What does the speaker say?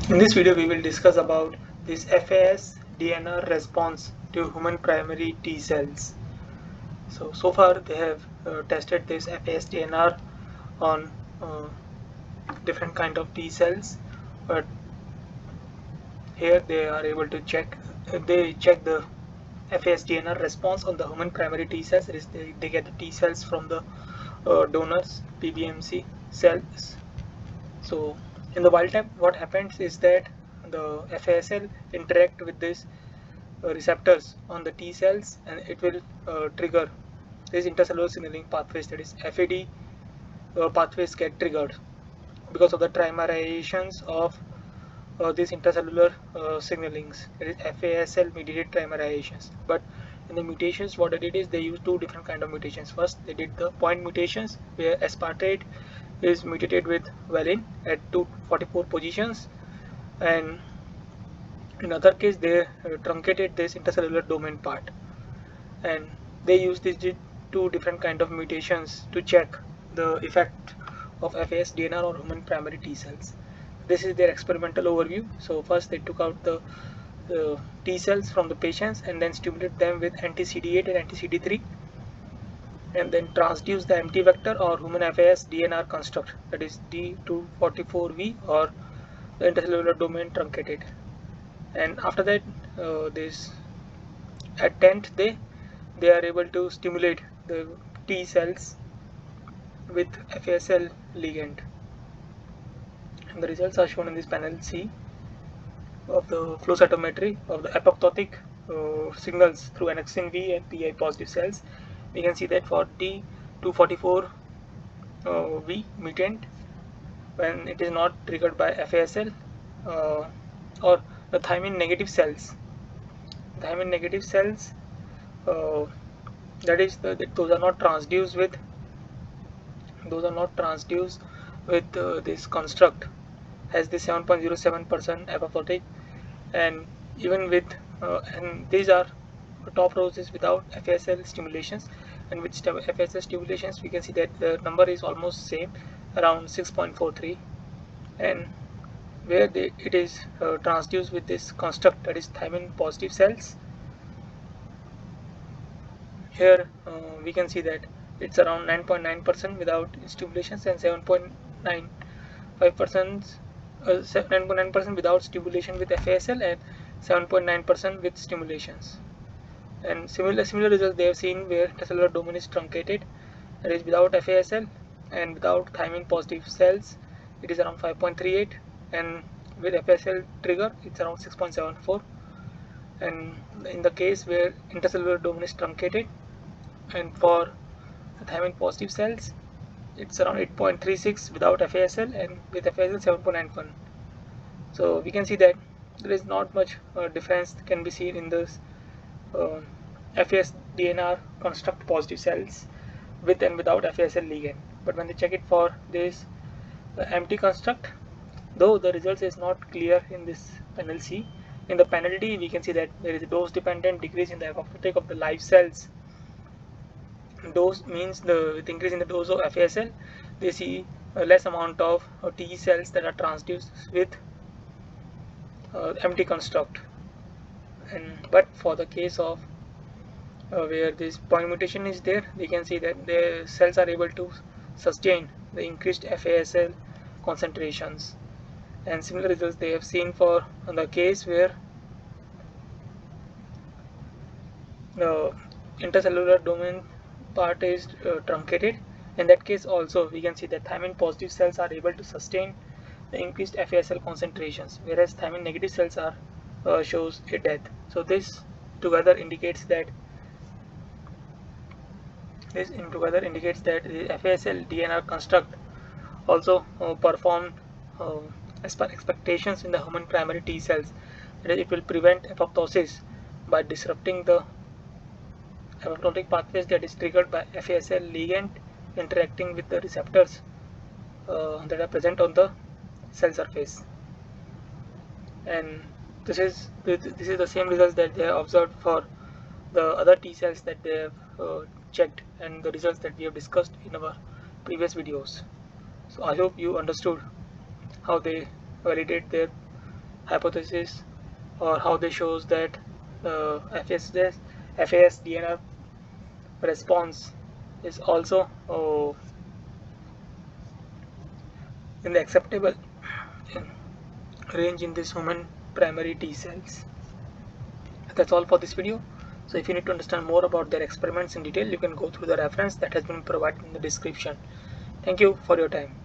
In this video, we will discuss about this FAS-DNR response to human primary T cells. So far they have tested this FAS-DNR on different kind of T cells, but here they are able to check. They check the FAS-DNR response on the human primary T cells. That is, they get the T cells from the donors, PBMC cells. So in the wild type, what happens is that the FASL interact with these receptors on the T cells, and it will trigger these intercellular signaling pathways, that is FAD pathways get triggered because of the trimerizations of these intercellular signalings, that is FASL mediated trimerizations. But in the mutations, what they did is they used two different kind of mutations. First, they did the point mutations, where aspartate is mutated with valine at 244 positions, and in other case they truncated this intercellular domain part, and they use these two different kind of mutations to check the effect of FAS-DNR on human primary T cells. This is their experimental overview. So first they took out the T cells from the patients and then stimulated them with anti-CD8 and anti-CD3, and then transduce the empty vector or human FAS-DNR construct, that is D244V, or the intercellular domain truncated. And after that, this at 10th day, they are able to stimulate the T cells with FASL ligand, and the results are shown in this panel C of the flow cytometry of the apoptotic signals through annexin V and PI positive cells. We can see that for D244 V mutant, when it is not triggered by FASL, or the thymine negative cells, uh, that is those are not transduced with this construct, has the 7.07% apoptotic, and even with and these are top rows is without FASL stimulations, and with FASL stimulations we can see that the number is almost same, around 6.43, and where it is transduced with this construct, that is thymine positive cells, here we can see that it's around 9.9% without stimulations, and 7.95%, 9.9% without stimulation with FASL, and 7.9% with stimulations. And similar results they have seen where intercellular domain is truncated, that is without FASL, and without thymine positive cells it is around 5.38, and with FASL trigger it's around 6.74, and in the case where intercellular domain is truncated, and for the thymine positive cells it's around 8.36 without FASL, and with FASL 7.91. so we can see that there is not much difference can be seen in this FAS-DNR construct positive cells with and without FASL ligand. But when they check it for this empty construct, though the results is not clear in this panel C, in the panel D we can see that there is a dose dependent decrease in the apoptotic of the live cells. Dose means with increase in the dose of FASL, they see a less amount of T cells that are transduced with empty construct. But for the case of where this point mutation is there, we can see that the cells are able to sustain the increased FASL concentrations, and similar results they have seen for the case where the intercellular domain part is truncated. In that case also we can see that thymine positive cells are able to sustain the increased FASL concentrations, whereas thymine negative cells are shows a death. So this together indicates that the FASL DNR construct also performed as per expectations in the human primary T cells. That is, it will prevent apoptosis by disrupting the apoptotic pathways that is triggered by FASL ligand interacting with the receptors that are present on the cell surface. And this is the same results that they have observed for the other T cells that they have checked, and the results that we have discussed in our previous videos. So I hope you understood how they validate their hypothesis, or how they shows that FAS-DNR response is also in the acceptable range in this human primary T cells. That's all for this video. So if you need to understand more about their experiments in detail, you can go through the reference that has been provided in the description. Thank you for your time.